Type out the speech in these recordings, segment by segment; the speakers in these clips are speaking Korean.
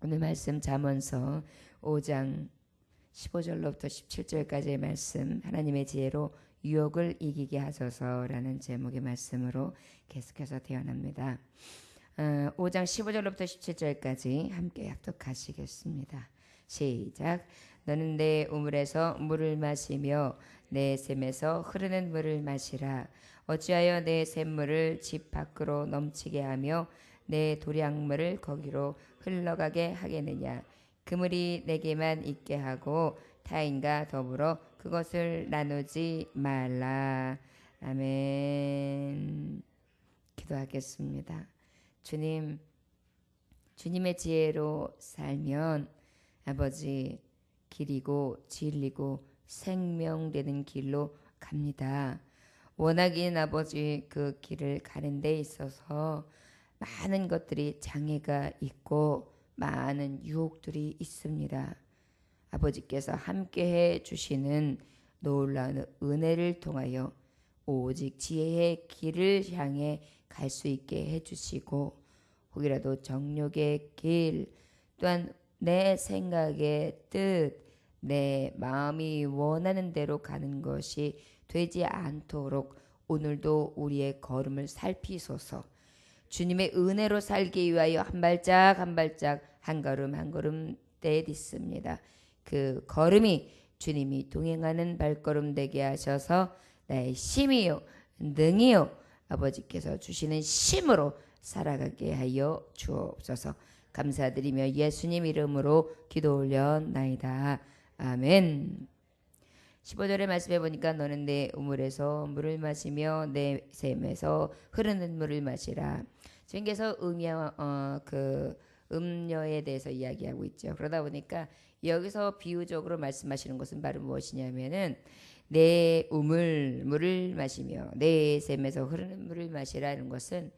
오늘 말씀 잠언서 5장 15절로부터 17절까지의 말씀, 하나님의 지혜로 유혹을 이기게 하소서라는 제목의 말씀으로 계속해서 태어납니다. 5장 15절로부터 17절까지 함께 합독하시겠습니다. 시작. 너는 내 우물에서 물을 마시며 내 샘에서 흐르는 물을 마시라. 어찌하여 내 샘물을 집 밖으로 넘치게 하며 내 도량물을 거기로 흘러가게 하겠느냐. 그물이 내게만 있게 하고 타인과 더불어 그것을 나누지 말라. 아멘. 기도하겠습니다. 주님, 주님의 지혜로 살면 아버지 길이고 진리고 생명되는 길로 갑니다. 워낙인 아버지 그 길을 가는 데 있어서 많은 것들이 장애가 있고 많은 유혹들이 있습니다. 아버지께서 함께해 주시는 놀라운 은혜를 통하여 오직 지혜의 길을 향해 갈 수 있게 해주시고, 혹이라도 정욕의 길 또한 내 생각의 뜻, 내 마음이 원하는 대로 가는 것이 되지 않도록 오늘도 우리의 걸음을 살피소서. 주님의 은혜로 살기 위하여 한 발짝 한 발짝 한 걸음 한 걸음 떼딛습니다. 그 걸음이 주님이 동행하는 발걸음 되게 하셔서 나의 힘이요 능이요 아버지께서 주시는 힘으로 살아가게 하여 주옵소서. 감사드리며 예수님 이름으로 기도 올려나이다. 아멘. 15절의 말씀해 보니까 너는 내 우물에서 물을 마시며 내 샘에서 흐르는 물을 마시라. 주님께서 음녀에 대해서 이야기하고 있죠. 그러다 보니까 여기서 비유적으로 말씀하시는 것은 바로 무엇이냐면은 내 우물 물을 마시며 내 샘에서 흐르는 물을 마시라는 것은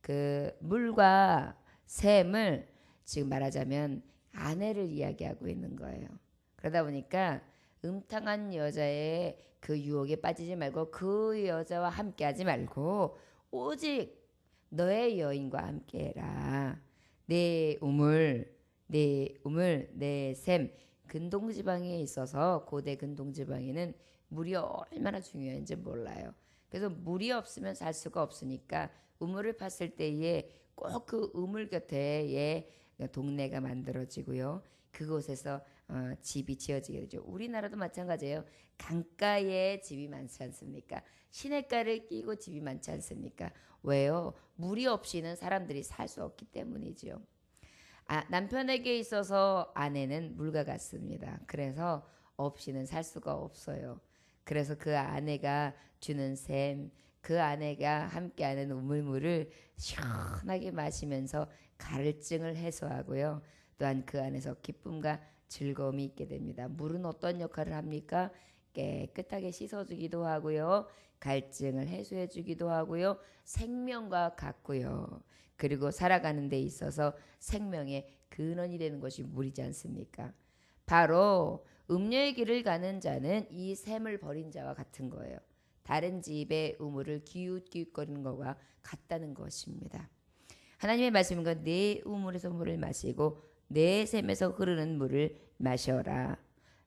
그 물과 샘을 지금 말하자면 아내를 이야기하고 있는 거예요. 그러다 보니까 음탕한 여자의 그 유혹에 빠지지 말고 그 여자와 함께하지 말고 오직 너의 여인과 함께해라. 내 우물, 내 샘. 근동지방에 있어서 고대 근동지방에는 물이 얼마나 중요한지 몰라요. 그래서 물이 없으면 살 수가 없으니까 우물을 팠을 때에 꼭 그 우물 곁에 동네가 만들어지고요. 그곳에서 집이 지어지게 되죠. 우리나라도 마찬가지예요. 강가에 집이 많지 않습니까? 시냇가를 끼고 집이 많지 않습니까? 왜요? 물이 없이는 사람들이 살 수 없기 때문이죠. 남편에게 있어서 아내는 물과 같습니다. 그래서 없이는 살 수가 없어요. 그래서 그 아내가 주는 샘, 그 아내가 함께하는 우물물을 시원하게 마시면서 갈증을 해소하고요. 또한 그 안에서 기쁨과 즐거움이 있게 됩니다. 물은 어떤 역할을 합니까? 깨끗하게 씻어주기도 하고요. 갈증을 해소해주기도 하고요. 생명과 같고요. 그리고 살아가는 데 있어서 생명의 근원이 되는 것이 물이지 않습니까? 바로 음녀의 길을 가는 자는 이 샘을 버린 자와 같은 거예요. 다른 집의 우물을 기웃기웃거리는 것과 같다는 것입니다. 하나님의 말씀인 건 내 우물에서 물을 마시고 내 샘에서 흐르는 물을 마셔라.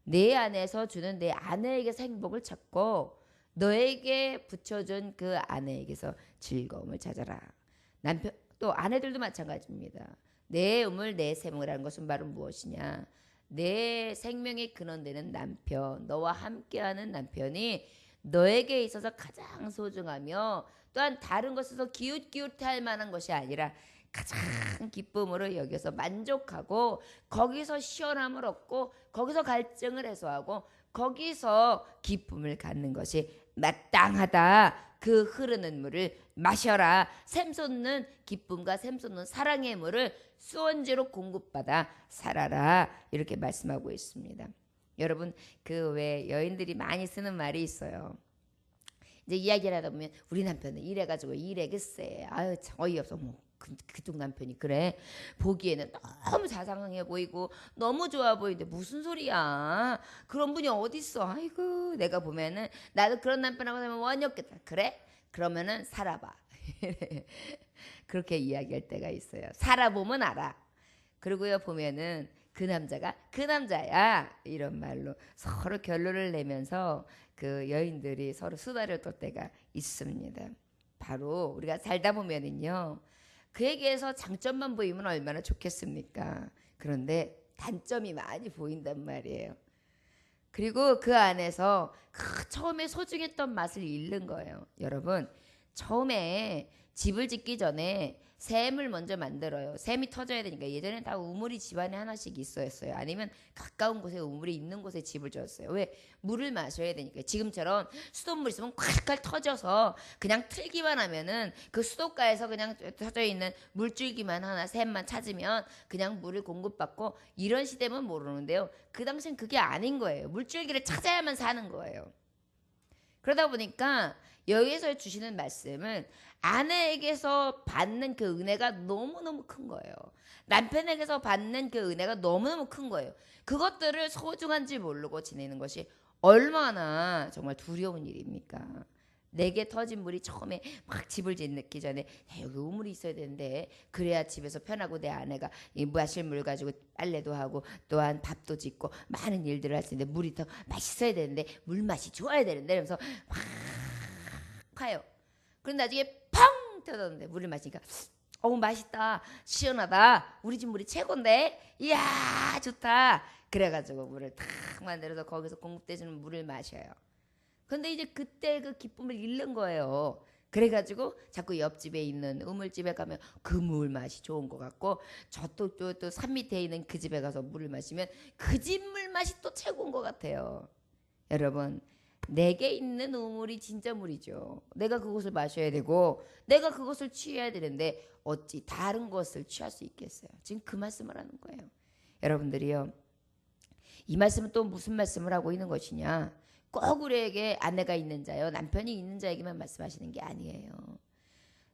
내 안에서 주는 내 아내에게서 행복을 찾고 너에게 붙여준 그 아내에게서 즐거움을 찾아라. 남편 또 아내들도 마찬가지입니다. 내 우물 내 샘이라는 것은 바로 무엇이냐? 내 생명의 근원되는 남편, 너와 함께하는 남편이 너에게 있어서 가장 소중하며 또한 다른 것에서 기웃기웃할 만한 것이 아니라 가장 기쁨으로 여겨서 만족하고 거기서 시원함을 얻고 거기서 갈증을 해소하고 거기서 기쁨을 갖는 것이 마땅하다. 그 흐르는 물을 마셔라. 샘솟는 기쁨과 샘솟는 사랑의 물을 수원지로 공급받아 살아라. 이렇게 말씀하고 있습니다. 여러분, 그 외에 여인들이 많이 쓰는 말이 있어요. 이제 이야기를 하다 보면 우리 남편은 이래가지고 이래 글쎄 아유 참 어이없어. 뭐 그쪽 남편이 그래 보기에는 너무 자상해 보이고 너무 좋아 보이는데 무슨 소리야. 그런 분이 어딨어. 아이고 내가 보면은 나도 그런 남편하고 살면 원없겠다. 그래? 그러면은 살아봐. 그렇게 이야기할 때가 있어요. 살아보면 알아. 그리고요 보면은 그 남자가 그 남자야 이런 말로 서로 결론을 내면서 그 여인들이 서로 수다를 떨 때가 있습니다. 바로 우리가 살다 보면은요 그에게서 장점만 보이면 얼마나 좋겠습니까? 그런데 단점이 많이 보인단 말이에요. 그리고 그 안에서 그 처음에 소중했던 맛을 잃는 거예요. 여러분 처음에 집을 짓기 전에 샘을 먼저 만들어요. 샘이 터져야 되니까. 예전에 다 우물이 집안에 하나씩 있었어요. 아니면 가까운 곳에 우물이 있는 곳에 집을 지었어요. 왜? 물을 마셔야 되니까. 지금처럼 수돗물 있으면 콸콸 터져서 그냥 틀기만 하면은 그 수도가에서 그냥 터져 있는 물줄기만 하나 샘만 찾으면 그냥 물을 공급받고 이런 시대면 모르는데요. 그 당시엔 그게 아닌 거예요. 물줄기를 찾아야만 사는 거예요. 그러다 보니까 여기서 주시는 말씀은 아내에게서 받는 그 은혜가 너무너무 큰 거예요. 남편에게서 받는 그 은혜가 너무너무 큰 거예요. 그것들을 소중한지 모르고 지내는 것이 얼마나 정말 두려운 일입니까? 내게 터진 물이 처음에 막 집을 짓기 전에 여기 우물이 있어야 되는데 그래야 집에서 편하고 내 아내가 이 마실 물 가지고 빨래도 하고 또한 밥도 짓고 많은 일들을 할 수 있는데 물이 더 맛있어야 되는데 물맛이 좋아야 되는데 이러면서 막 파요. 그런데 나중에 펑 터졌는데 물을 마시니까 어우 맛있다 시원하다 우리 집 물이 최고인데 이야 좋다 그래가지고 물을 탁 만들어서 거기서 공급되는 물을 마셔요. 근데 이제 그때 그 기쁨을 잃는 거예요. 그래가지고 자꾸 옆집에 있는 우물집에 가면 그 물 맛이 좋은 것 같고 또 산 밑에 있는 그 집에 가서 물을 마시면 그 집 물 맛이 또 최고인 것 같아요. 여러분 내게 있는 우물이 진짜 물이죠. 내가 그것을 마셔야 되고 내가 그것을 취해야 되는데 어찌 다른 것을 취할 수 있겠어요. 지금 그 말씀을 하는 거예요. 여러분들이요. 이 말씀은 또 무슨 말씀을 하고 있는 것이냐. 꼭 우리에게 아내가 있는 자요 남편이 있는 자에게만 말씀하시는 게 아니에요.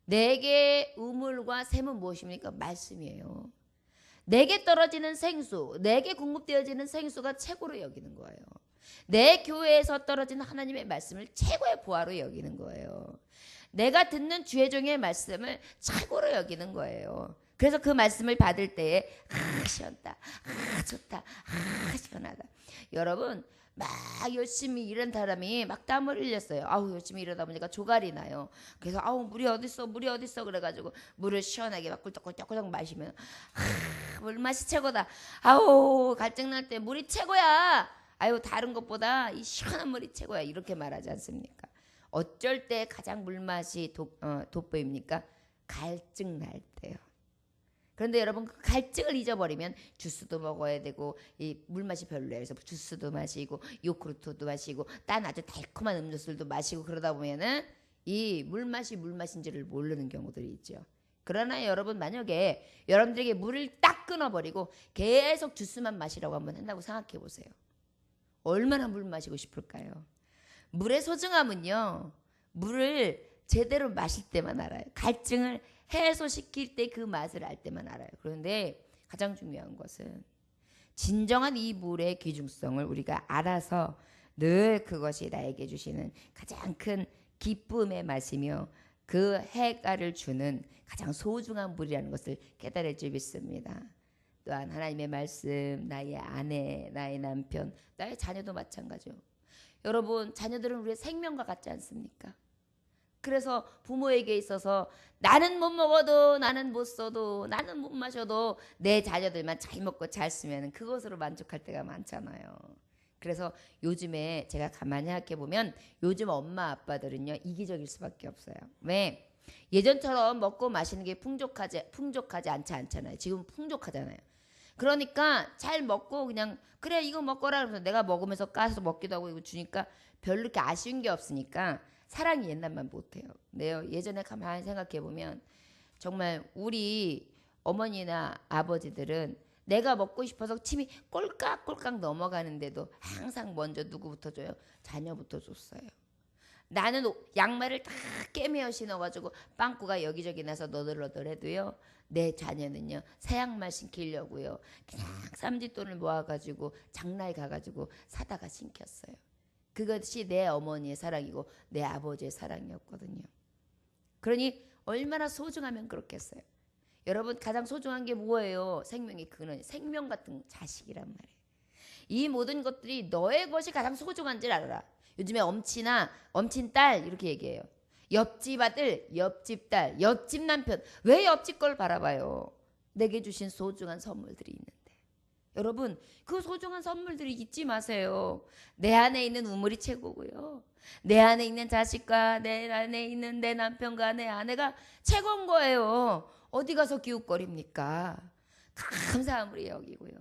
내게 우물과 샘은 무엇입니까? 말씀이에요. 내게 떨어지는 생수, 내게 공급되어지는 생수가 최고로 여기는 거예요. 내 교회에서 떨어지는 하나님의 말씀을 최고의 보화로 여기는 거예요. 내가 듣는 주의 종의 말씀을 최고로 여기는 거예요. 그래서 그 말씀을 받을 때에 시원하다, 좋다, 시원하다. 여러분 막 열심히 일한 사람이 막 땀을 흘렸어요. 아우 열심히 일하다 보니까 조갈이 나요. 그래서 아우 물이 어딨어 그래가지고 물을 시원하게 막 꿀떡꿀떡 마시면 물 맛이 최고다. 아우 갈증 날 때 물이 최고야. 아유 다른 것보다 이 시원한 물이 최고야. 이렇게 말하지 않습니까? 어쩔 때 가장 물맛이 돋보입니까? 갈증 날 때요. 그런데 여러분 그 갈증을 잊어버리면 주스도 먹어야 되고 이 물맛이 별로예요. 그래서 주스도 마시고 요구르트도 마시고 딴 아주 달콤한 음료수들도 마시고 그러다 보면은 이 물맛인지를 모르는 경우들이 있죠. 그러나 여러분 만약에 여러분들에게 물을 딱 끊어버리고 계속 주스만 마시라고 한번 한다고 생각해 보세요. 얼마나 물 마시고 싶을까요? 물의 소중함은요. 물을 제대로 마실 때만 알아요. 갈증을 해소시킬 때 그 맛을 알 때만 알아요. 그런데 가장 중요한 것은 진정한 이 물의 귀중성을 우리가 알아서 늘 그것이 나에게 주시는 가장 큰 기쁨의 맛이며 그 해가를 주는 가장 소중한 물이라는 것을 깨달을 줄 믿습니다. 또한 하나님의 말씀, 나의 아내, 나의 남편, 나의 자녀도 마찬가지요. 여러분 자녀들은 우리의 생명과 같지 않습니까? 그래서 부모에게 있어서 나는 못 먹어도 나는 못 써도 나는 못 마셔도 내 자녀들만 잘 먹고 잘 쓰면 그것으로 만족할 때가 많잖아요. 그래서 요즘에 제가 가만히 생각해 보면 요즘 엄마 아빠들은요 이기적일 수밖에 없어요. 왜? 예전처럼 먹고 마시는 게 풍족하지 않잖아요. 지금 풍족하잖아요. 그러니까 잘 먹고 그냥 그래 이거 먹거라 그러면서 내가 먹으면서 까서 먹기도 하고 이거 주니까 별로 이렇게 아쉬운 게 없으니까 사랑이 옛날만 못해요. 근데요 예전에 가만히 생각해 보면 정말 우리 어머니나 아버지들은 내가 먹고 싶어서 침이 꼴깍꼴깍 넘어가는데도 항상 먼저 누구부터 줘요? 자녀부터 줬어요. 나는 양말을 다 깨매어 신어가지고 빵꾸가 여기저기 나서 너덜너덜해도요 내 자녀는요 새 양말 신기려고요 그냥 쌈짓돈을 모아가지고 장날 가가지고 사다가 신겼어요. 그것이 내 어머니의 사랑이고 내 아버지의 사랑이었거든요. 그러니 얼마나 소중하면 그렇겠어요. 여러분 가장 소중한 게 뭐예요? 생명의 근원, 생명 같은 자식이란 말이에요. 이 모든 것들이 너의 것이 가장 소중한 줄 알아라. 요즘에 엄친아, 엄친딸 이렇게 얘기해요. 옆집 아들, 옆집 딸, 옆집 남편. 왜 옆집 걸 바라봐요? 내게 주신 소중한 선물들이 있는데. 여러분 그 소중한 선물들이 잊지 마세요. 내 안에 있는 우물이 최고고요. 내 안에 있는 자식과 내 안에 있는 내 남편과 내 아내가 최고인 거예요. 어디 가서 기웃거립니까? 감사함으로 여기고요.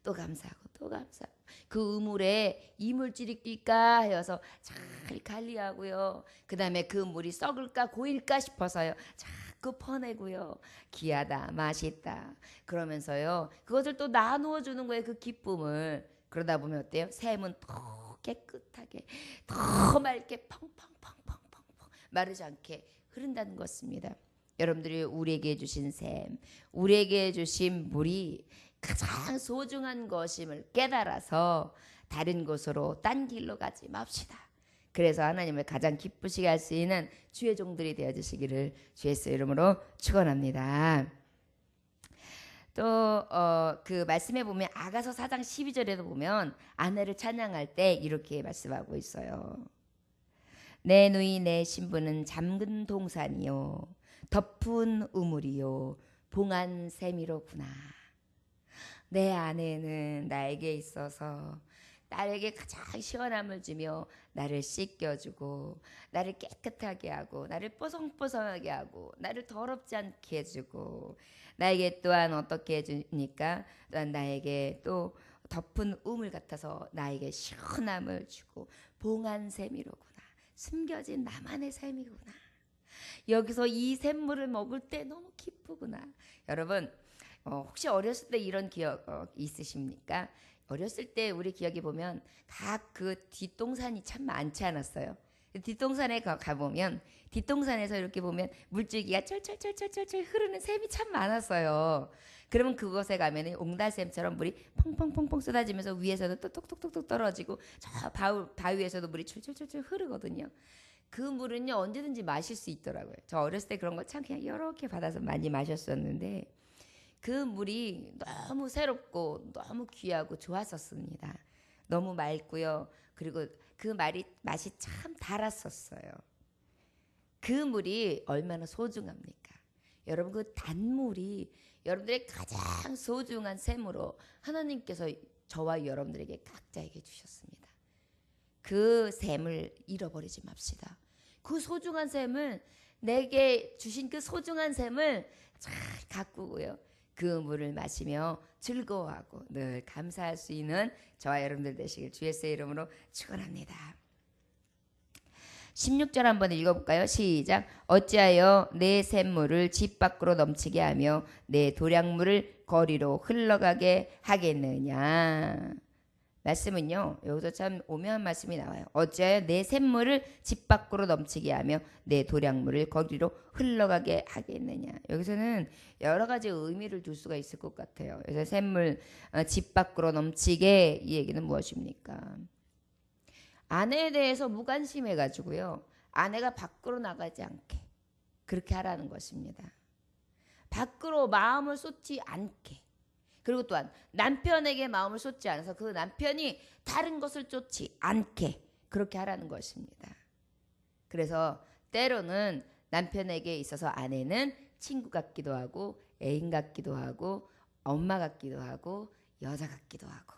또 감사하고 또 감사하고 그 우물에 이물질이 낄까 하여서 잘 관리하고요. 그 다음에 그 물이 썩을까 고일까 싶어서요. 자꾸 퍼내고요. 귀하다 맛있다 그러면서요. 그것을 또 나누어 주는 거예요. 그 기쁨을. 그러다 보면 어때요? 샘은 더 깨끗하게 더 맑게 펑펑펑펑펑펑 마르지 않게 흐른다는 것입니다. 여러분들이 우리에게 주신 샘, 우리에게 주신 물이 가장 소중한 것임을 깨달아서 다른 곳으로 딴 길로 가지 맙시다. 그래서 하나님을 가장 기쁘시게 할 수 있는 주의 종들이 되어주시기를 주 예수 이름으로 축원합니다. 또 그 말씀에 보면 아가서 4장 12절에도 보면 아내를 찬양할 때 이렇게 말씀하고 있어요. 내 누이 내 신부는 잠근 동산이요 덮은 우물이요 봉한 샘이로구나. 내 아내는 나에게 있어서 나에게 가장 시원함을 주며 나를 씻겨주고 나를 깨끗하게 하고 나를 뽀송뽀송하게 하고 나를 더럽지 않게 해주고 나에게 또한 어떻게 해주니까 또한 나에게 또 덮은 우물 같아서 나에게 시원함을 주고 봉한 샘이로구나. 숨겨진 나만의 샘이구나. 여기서 이 샘물을 먹을 때 너무 기쁘구나. 여러분 혹시 어렸을 때 이런 기억 있으십니까? 어렸을 때 우리 기억에 보면 각 그 뒷동산이 참 많지 않았어요. 뒷동산에 가보면 뒷동산에서 이렇게 보면 물줄기가 철철철철철 흐르는 샘이 참 많았어요. 그러면 그곳에 가면 옹달샘처럼 물이 펑펑펑펑 쏟아지면서 위에서도 또 톡톡톡톡 떨어지고 저 바위에서도 물이 철철철철 흐르거든요. 그 물은요 언제든지 마실 수 있더라고요. 저 어렸을 때 그런 거 참 그냥 이렇게 받아서 많이 마셨었는데 그 물이 너무 새롭고 너무 귀하고 좋았었습니다. 너무 맑고요. 그리고 그 맛이 참 달았었어요. 그 물이 얼마나 소중합니까? 여러분 그 단물이 여러분들의 가장 소중한 샘으로 하나님께서 저와 여러분들에게 각자에게 주셨습니다. 그 샘을 잃어버리지 맙시다. 그 소중한 샘을 내게 주신 그 소중한 샘을 잘 가꾸고요. 그 물을 마시며 즐거워하고 늘 감사할 수 있는 저와 여러분들 되시길 주 예수의 이름으로 축원합니다. 16절 한번 읽어볼까요? 시작. 어찌하여 내 샘물을 집 밖으로 넘치게 하며 내 도량물을 거리로 흘러가게 하겠느냐. 말씀은요 여기서 참 오묘한 말씀이 나와요. 어찌하여 내 샘물을 집 밖으로 넘치게 하며 내 도량물을 거리로 흘러가게 하겠느냐. 여기서는 여러 가지 의미를 둘 수가 있을 것 같아요. 그래서 샘물 집 밖으로 넘치게 이 얘기는 무엇입니까? 아내에 대해서 무관심해가지고요 아내가 밖으로 나가지 않게 그렇게 하라는 것입니다. 밖으로 마음을 쏟지 않게. 그리고 또한 남편에게 마음을 쏟지 않아서 그 남편이 다른 것을 쫓지 않게 그렇게 하라는 것입니다. 그래서 때로는 남편에게 있어서 아내는 친구 같기도 하고 애인 같기도 하고 엄마 같기도 하고 여자 같기도 하고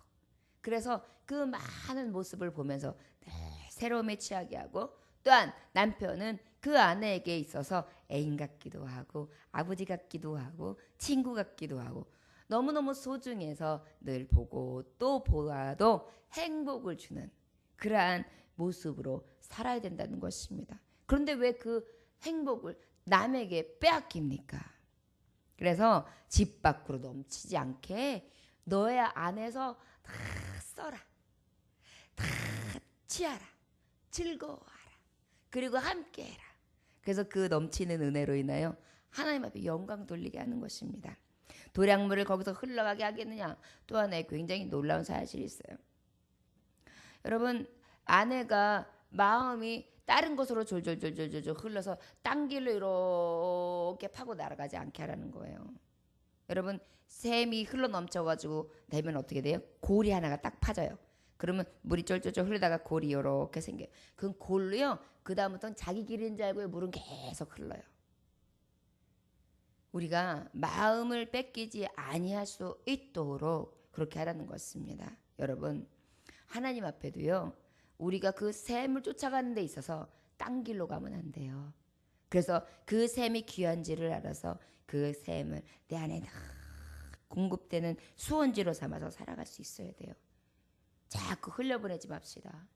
그래서 그 많은 모습을 보면서 늘 새로움에 취하게 하고 또한 남편은 그 아내에게 있어서 애인 같기도 하고 아버지 같기도 하고 친구 같기도 하고 너무너무 소중해서 늘 보고 또 보아도 행복을 주는 그러한 모습으로 살아야 된다는 것입니다. 그런데 왜 그 행복을 남에게 빼앗깁니까? 그래서 집 밖으로 넘치지 않게 너의 안에서 다 써라. 다 취하라. 즐거워하라. 그리고 함께해라. 그래서 그 넘치는 은혜로 인하여 하나님 앞에 영광 돌리게 하는 것입니다. 도량물을 거기서 흘러가게 하겠느냐. 또 하나의 굉장히 놀라운 사실이 있어요. 여러분 아내가 마음이 다른 곳으로 졸졸졸졸 흘러서 딴 길로 이렇게 파고 날아가지 않게 하라는 거예요. 여러분 샘이 흘러 넘쳐가지고 되면 어떻게 돼요? 골이 하나가 딱 파져요. 그러면 물이 쫄쫄쫄 흐르다가 골이 이렇게 생겨요. 그건 골로요. 그 다음부터는 자기 길인 줄 알고 물은 계속 흘러요. 우리가 마음을 뺏기지 아니할 수 있도록 그렇게 하라는 것입니다. 여러분 하나님 앞에도요. 우리가 그 샘을 쫓아가는 데 있어서 딴 길로 가면 안 돼요. 그래서 그 샘이 귀한지를 알아서 그 샘을 내 안에 다 공급되는 수원지로 삼아서 살아갈 수 있어야 돼요. 자꾸 흘려보내지 맙시다.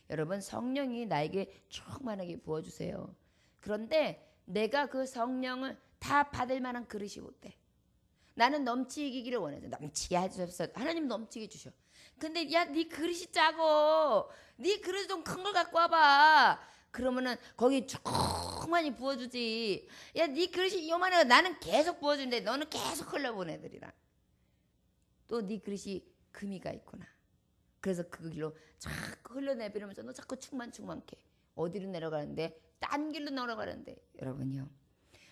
여러분 성령이 나에게 충만하게 부어주세요. 그런데 내가 그 성령을 다 받을 만한 그릇이 못 돼. 나는 넘치기를 원해서 넘치게 해주셔서 하나님 넘치게 주셔. 근데 야 네 그릇이 작어. 네 그릇 좀 큰 걸 갖고 와봐. 그러면은 거기 충만히 부어주지. 야 네 그릇이 요만해. 나는 계속 부어주는데 너는 계속 흘려보내더리라. 또 네 그릇이 금이가 있구나. 그래서 그 길로 자꾸 흘려내버리면서 너 자꾸 충만케 어디로 내려가는데 딴 길로 내려가는데 여러분요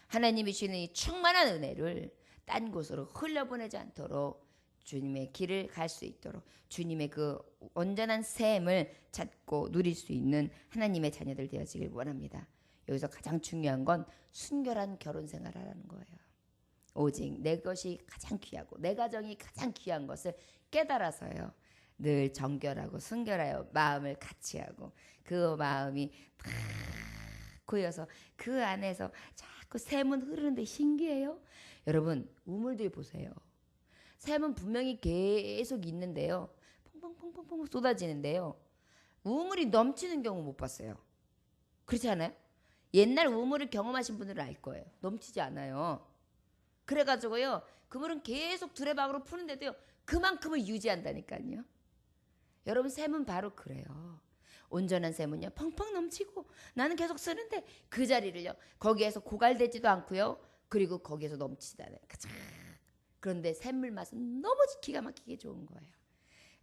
하나님이 주시는 이 충만한 은혜를 딴 곳으로 흘려보내지 않도록 주님의 길을 갈 수 있도록 주님의 그 온전한 샘을 찾고 누릴 수 있는 하나님의 자녀들 되어지길 원합니다. 여기서 가장 중요한 건 순결한 결혼 생활을 하라는 거예요. 오직 내 것이 가장 귀하고 내 가정이 가장 귀한 것을 깨달아서요. 늘 정결하고 순결하여 마음을 같이 하고 그 마음이 탁 고여서 그 안에서 자꾸 샘은 흐르는데 신기해요. 여러분 우물들 보세요. 샘은 분명히 계속 있는데요. 퐁퐁퐁퐁 쏟아지는데요. 우물이 넘치는 경우 못 봤어요. 그렇지 않아요? 옛날 우물을 경험하신 분들은 알 거예요. 넘치지 않아요. 그래가지고요. 그 물은 계속 두레박으로 푸는데도요. 그만큼을 유지한다니까요. 여러분 샘은 바로 그래요. 온전한 샘은요. 펑펑 넘치고 나는 계속 쓰는데 그 자리를요. 거기에서 고갈되지도 않고요. 그리고 거기에서 넘치지 않아요. 그런데 샘물 맛은 너무 기가 막히게 좋은 거예요.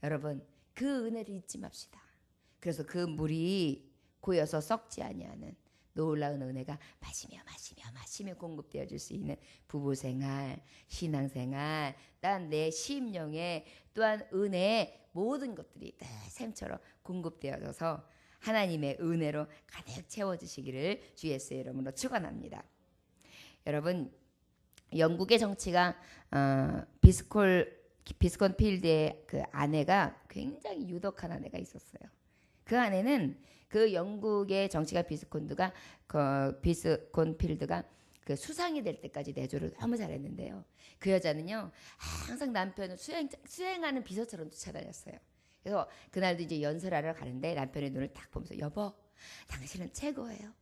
여러분 그 은혜를 잊지 맙시다. 그래서 그 물이 고여서 썩지 아니하는 놀라운 은혜가 마시며 공급되어 줄 수 있는 부부생활, 신앙생활, 또한 내 심령에 또한 은혜의 모든 것들이 샘처럼 공급되어져서 하나님의 은혜로 가득 채워주시기를 주 예수의 이름으로 축원합니다. 여러분 영국의 정치가 비스콘 필드의 그 아내가 굉장히 유독한 아내가 있었어요. 그 아내는 그 영국의 정치가 비스콘 필드가 그 수상이 될 때까지 내조를 너무 잘했는데요. 그 여자는요 항상 남편을 수행하는 비서처럼 쫓아다녔어요. 그래서 그날도 이제 연설하러 가는데 남편의 눈을 딱 보면서 여보, 당신은 최고예요.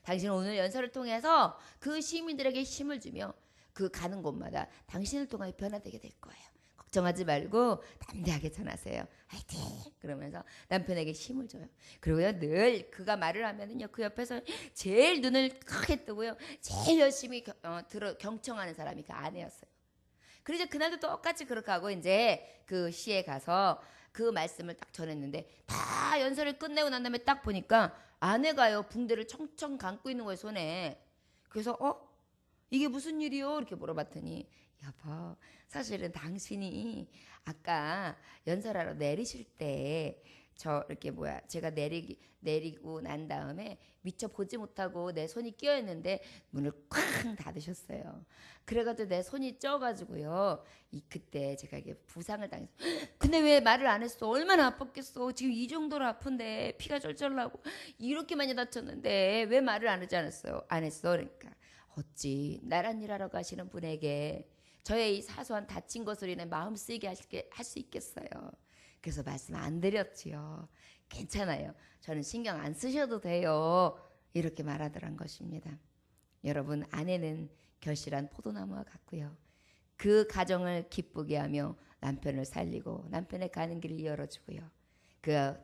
당신은 오늘 연설을 통해서 그 시민들에게 힘을 주며 그 가는 곳마다 당신을 통하여 변화되게 될 거예요. 걱정하지 말고 담대하게 전하세요. 화이팅! 그러면서 남편에게 힘을 줘요. 그리고요 늘 그가 말을 하면은요 그 옆에서 제일 눈을 크게 뜨고요 제일 열심히 경청하는 사람이 그 아내였어요. 그래서 그날도 똑같이 그렇게 하고 이제 그 시에 가서 그 말씀을 딱 전했는데 다 연설을 끝내고 난 다음에 딱 보니까 아내가요 붕대를 청청 감고 있는 거예요 손에. 그래서 이게 무슨 일이요? 이렇게 물어봤더니 여보 사실은 당신이 아까 연설하러 내리실 때 이렇게 제가 내리고 난 다음에 미처 보지 못하고 내 손이 끼어 있는데 문을 쾅 닫으셨어요. 그래가지고 내 손이 쪄가지고요. 그때 제가 이게 부상을 당했어. 근데 왜 말을 안 했어? 얼마나 아팠겠어. 지금 이 정도로 아픈데 피가 쩔쩔 나고 이렇게 많이 다쳤는데 왜 말을 안 하지 않았어요? 안 했어. 그러니까 어찌 나란 일하러 가시는 분에게 저의 이 사소한 다친 것으로 인해 마음 쓰이게 할 수 있겠어요. 그래서 말씀 안 드렸지요. 괜찮아요. 저는 신경 안 쓰셔도 돼요. 이렇게 말하더란 것입니다. 여러분 아내는 결실한 포도나무와 같고요. 그 가정을 기쁘게 하며 남편을 살리고 남편의 가는 길을 열어주고요. 그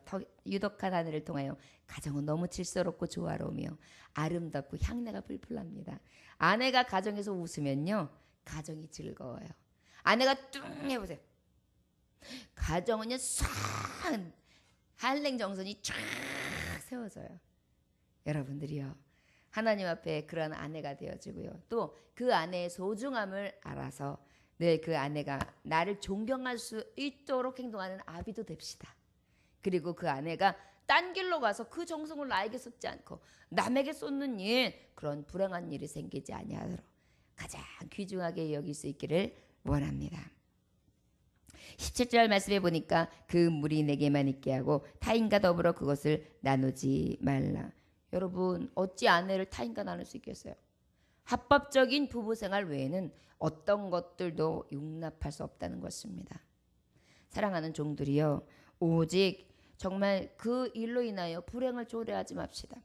유독한 아내를 통하여 가정은 너무 질서롭고 조화로우며 아름답고 향내가 풀풀 납니다. 아내가 가정에서 웃으면요. 가정이 즐거워요. 아내가 뚱 해보세요. 가정은요 싹 한랭 정선이 쫙 세워져요. 여러분들이요 하나님 앞에 그런 아내가 되어지고요. 또 그 아내의 소중함을 알아서 네, 그 아내가 나를 존경할 수 있도록 행동하는 아비도 됩시다. 그리고 그 아내가 딴 길로 가서 그 정성을 나에게 쏟지 않고 남에게 쏟는 일, 그런 불행한 일이 생기지 아니하도록 가장 귀중하게 여길 수 있기를 원합니다. 17절 말씀해 보니까 그 물이 내게만 있게 하고 타인과 더불어 그것을 나누지 말라. 여러분, 어찌 아내를 타인과 나눌 수 있겠어요? 합법적인 부부생활 외에는 어떤 것들도 용납할 수 없다는 것입니다. 사랑하는 종들이여, 오직 정말 그 일로 인하여 불행을 초래하지 맙시다.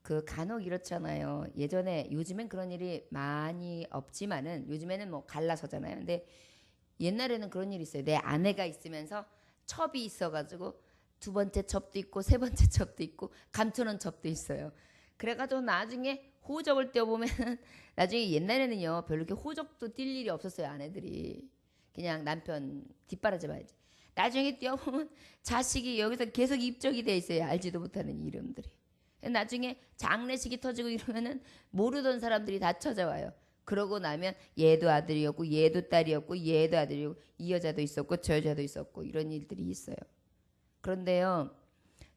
그 간혹 이렇잖아요. 예전에, 요즘엔 그런 일이 많이 없지만은, 요즘에는 뭐 갈라서잖아요. 근데 옛날에는 그런 일이 있어요. 내 아내가 있으면서 첩이 있어가지고 두 번째 첩도 있고 세 번째 첩도 있고 감추는 첩도 있어요. 그래가지고 나중에 호적을 떼어보면 나중에 옛날에는요, 별로 이렇게 호적도 띌 일이 없었어요. 아내들이 그냥 남편 뒷바라지 봐야지. 나중에 떼어보면 자식이 여기서 계속 입적이 돼 있어요. 알지도 못하는 이름들이. 나중에 장례식이 터지고 이러면은 모르던 사람들이 다 찾아와요. 그러고 나면 얘도 아들이었고 얘도 딸이었고 얘도 아들이었고 이 여자도 있었고 저 여자도 있었고 이런 일들이 있어요. 그런데요,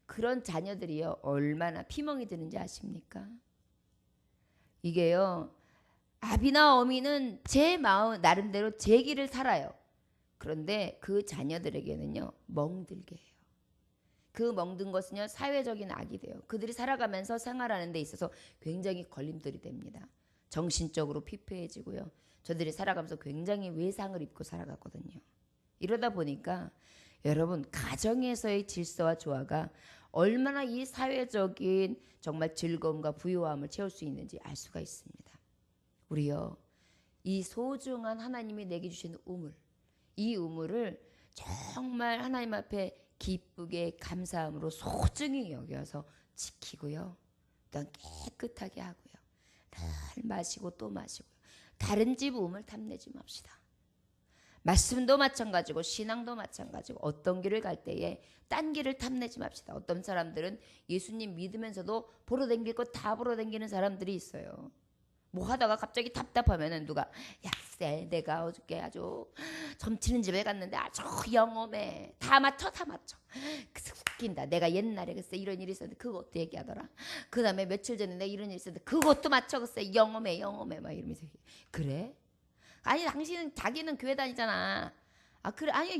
그런 자녀들이요, 얼마나 피멍이 드는지 아십니까? 이게요, 아비나 어미는 제 마음 나름대로 제 길을 살아요. 그런데 그 자녀들에게는요, 멍들게 해요. 그 멍든 것은요, 사회적인 악이 돼요. 그들이 살아가면서 생활하는 데 있어서 굉장히 걸림돌이 됩니다. 정신적으로 피폐해지고요. 저들이 살아가면서 굉장히 외상을 입고 살아가거든요. 이러다 보니까 여러분, 가정에서의 질서와 조화가 얼마나 이 사회적인 정말 즐거움과 부요함을 채울 수 있는지 알 수가 있습니다. 우리요, 이 소중한 하나님이 내게 주신 우물, 이 우물을 정말 하나님 앞에 기쁘게 감사함으로 소중히 여겨서 지키고요, 또한 깨끗하게 하고요, 늘 마시고 또 마시고요, 다른 집 우물 탐내지 맙시다. 말씀도 마찬가지고 신앙도 마찬가지고 어떤 길을 갈 때에 딴 길을 탐내지 맙시다. 어떤 사람들은 예수님 믿으면서도 보러 댕길 거 다 보러 댕기는 사람들이 있어요. 뭐 하다가 갑자기 답답하면은 누가, 야, 쎄, 내가 어저께 아주 점치는 집에 갔는데 아주 영험해. 다 맞춰, 다 맞춰. 웃긴다. 내가 옛날에 글쎄 이런 일이 있었는데 그것도 얘기하더라. 그 다음에 며칠 전에 내가 이런 일이 있었는데 그것도 맞춰, 글쎄 영험해, 영험해. 막 이러면서. 그래? 아니, 당신은, 자기는 교회 다니잖아. 아, 그래? 아니,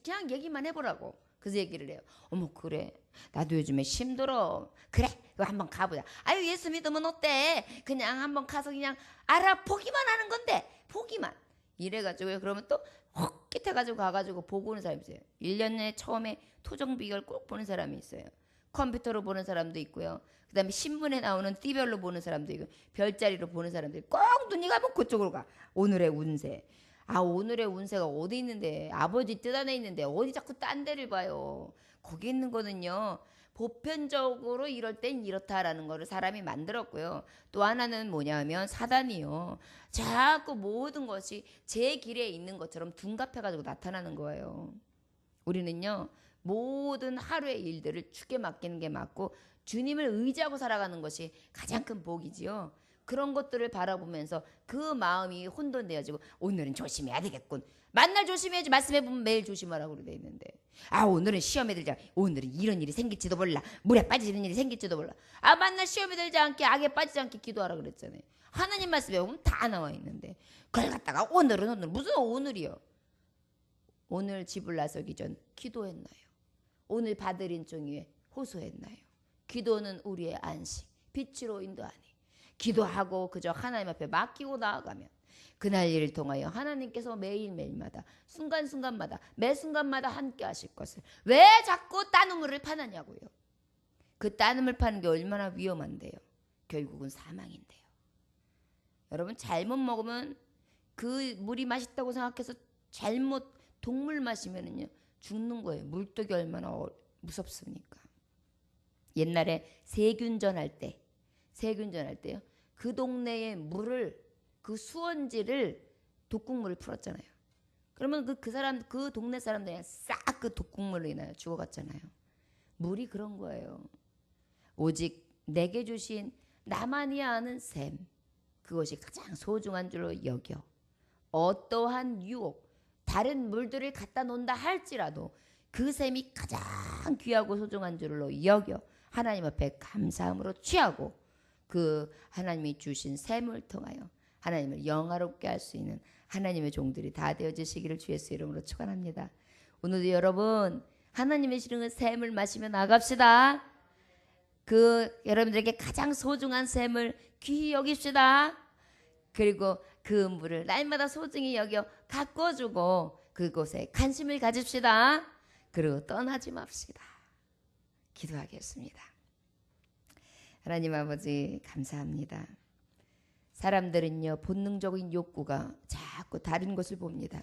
그냥 얘기만 해보라고. 그래서 얘기를 해요. 어머, 그래, 나도 요즘에 힘들어. 그래, 이거 한번 가보자. 아유, 예수 믿으면 어때? 그냥 한번 가서 그냥 알아보기만 하는 건데, 보기만. 이래가지고요. 그러면 또 헛깃해가지고 가가지고 보고 오는 사람이 있어요. 1년에 처음에 토정 비결 꼭 보는 사람이 있어요. 컴퓨터로 보는 사람도 있고요. 그 다음에 신문에 나오는 띠별로 보는 사람도 있고, 별자리로 보는 사람도 있고, 꼭 눈이 가면 그쪽으로 가. 오늘의 운세. 아, 오늘의 운세가 어디 있는데, 아버지 뜻 안에 있는데 어디 자꾸 딴 데를 봐요. 거기 있는 거는요, 보편적으로 이럴 땐 이렇다라는 거를 사람이 만들었고요. 또 하나는 뭐냐면 사단이요, 자꾸 모든 것이 제 길에 있는 것처럼 둔갑해가지고 나타나는 거예요. 우리는요, 모든 하루의 일들을 주께 맡기는 게 맞고 주님을 의지하고 살아가는 것이 가장 큰 복이지요. 그런 것들을 바라보면서 그 마음이 혼돈되어지고, 오늘은 조심해야 되겠군. 만날 조심해야지. 말씀해보면 매일 조심하라고 그래 돼 있는데, 아, 오늘은 시험에 들자. 오늘은 이런 일이 생길지도 몰라. 물에 빠지는 일이 생길지도 몰라. 아, 만날 시험에 들지 않게, 악에 빠지지 않게 기도하라 그랬잖아요. 하나님 말씀에 보면 다 나와 있는데, 그걸 갖다가 오늘은 무슨 오늘이요. 오늘 집을 나서기 전 기도했나요? 오늘 받을 인종 위에 호소했나요? 기도는 우리의 안식, 빛으로 인도하니. 기도하고 그저 하나님 앞에 맡기고 나아가면 그날 일을 통하여 하나님께서 매일매일마다 순간순간마다 매 순간마다 함께 하실 것을. 왜 자꾸 딴 우물을 파느냐고요. 그 딴 우물 파는 게 얼마나 위험한데요. 결국은 사망인데요. 여러분, 잘못 먹으면, 그 물이 맛있다고 생각해서 잘못 동물 마시면은요, 죽는 거예요. 물독이 얼마나 무섭습니까? 옛날에 세균전 할 때요, 그 동네의 물을, 그 수원지를 독국물을 풀었잖아요. 그러면 그 동네 사람들이 싹 그 독국물로 인하여 죽어갔잖아요. 물이 그런 거예요. 오직 내게 주신 나만이 아는 샘, 그것이 가장 소중한 줄로 여겨 어떠한 유혹, 다른 물들을 갖다 놓는다 할지라도 그 샘이 가장 귀하고 소중한 줄로 여겨 하나님 앞에 감사함으로 취하고 그 하나님이 주신 샘을 통하여 하나님을 영화롭게 할 수 있는 하나님의 종들이 다 되어지시기를 주 예수 이름으로 축원합니다. 오늘도 여러분 하나님의 주시는 샘을 마시며 나갑시다. 그 여러분들에게 가장 소중한 샘을 귀히 여깁시다. 그리고 그 물을 날마다 소중히 여겨 가꿔주고 그곳에 관심을 가집시다. 그리고 떠나지 맙시다. 기도하겠습니다. 하나님 아버지 감사합니다. 사람들은요 본능적인 욕구가 자꾸 다른 것을 봅니다.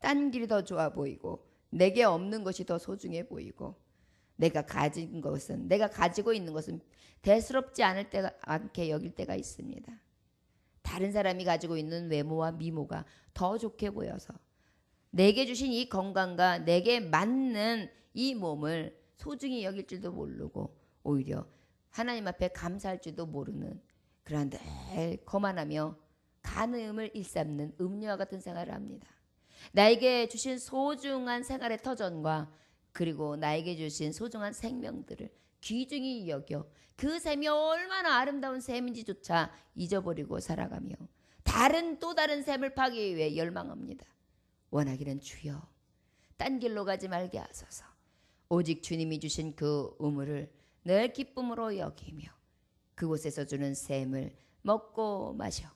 딴 길이 더 좋아 보이고 내게 없는 것이 더 소중해 보이고 내가 가지고 있는 것은 대수롭지 않게 여길 때가 있습니다. 다른 사람이 가지고 있는 외모와 미모가 더 좋게 보여서 내게 주신 이 건강과 내게 맞는 이 몸을 소중히 여길 줄도 모르고 오히려 하나님 앞에 감사할 줄도 모르는 그러한 늘 거만하며 간음을 일삼는 음녀와 같은 생활을 합니다. 나에게 주신 소중한 생활의 터전과 그리고 나에게 주신 소중한 생명들을 귀중히 여겨 그 샘이 얼마나 아름다운 샘인지조차 잊어버리고 살아가며 또 다른 샘을 파기 위해 열망합니다. 원하기는 주여 딴 길로 가지 말게 하소서. 오직 주님이 주신 그 우물을 늘 기쁨으로 여기며 그곳에서 주는 샘을 먹고 마셔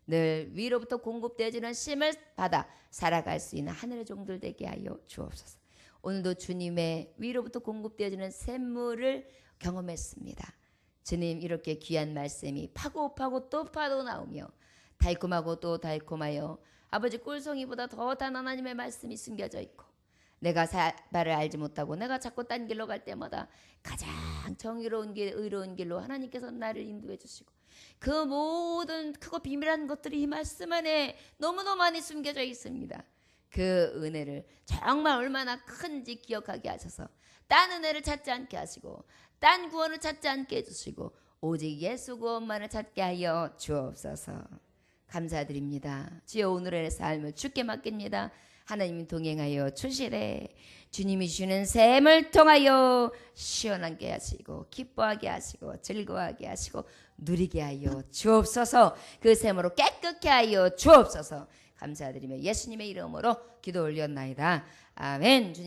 늘 위로부터 공급되어지는 쉼을 받아 살아갈 수 있는 하늘의 종들 되게 하여 주옵소서. 오늘도 주님의 위로부터 공급되어지는 샘물을 경험했습니다. 주님 이렇게 귀한 말씀이 파고 또 파도 나오며 달콤하고 또 달콤하여 아버지 꿀송이보다 더 단 하나님의 말씀이 숨겨져 있고 내가 바를 알지 못하고 내가 자꾸 딴 길로 갈 때마다 가장 정의로운 길, 의로운 길로 하나님께서 나를 인도해 주시고 그 모든 크고 비밀한 것들이 이 말씀 안에 너무너무 많이 숨겨져 있습니다. 그 은혜를 정말 얼마나 큰지 기억하게 하셔서 딴 은혜를 찾지 않게 하시고 딴 구원을 찾지 않게 해주시고 오직 예수 구원만을 찾게 하여 주옵소서. 감사드립니다. 주여 오늘의 삶을 주께 맡깁니다. 하나님이 동행하여 주시되 주님이 주시는 샘을 통하여 시원하게 하시고 기뻐하게 하시고 즐거워하게 하시고 누리게 하여 주옵소서. 그 샘으로 깨끗게 하여 주옵소서. 감사드리며 예수님의 이름으로 기도 올렸나이다. 아멘. 주님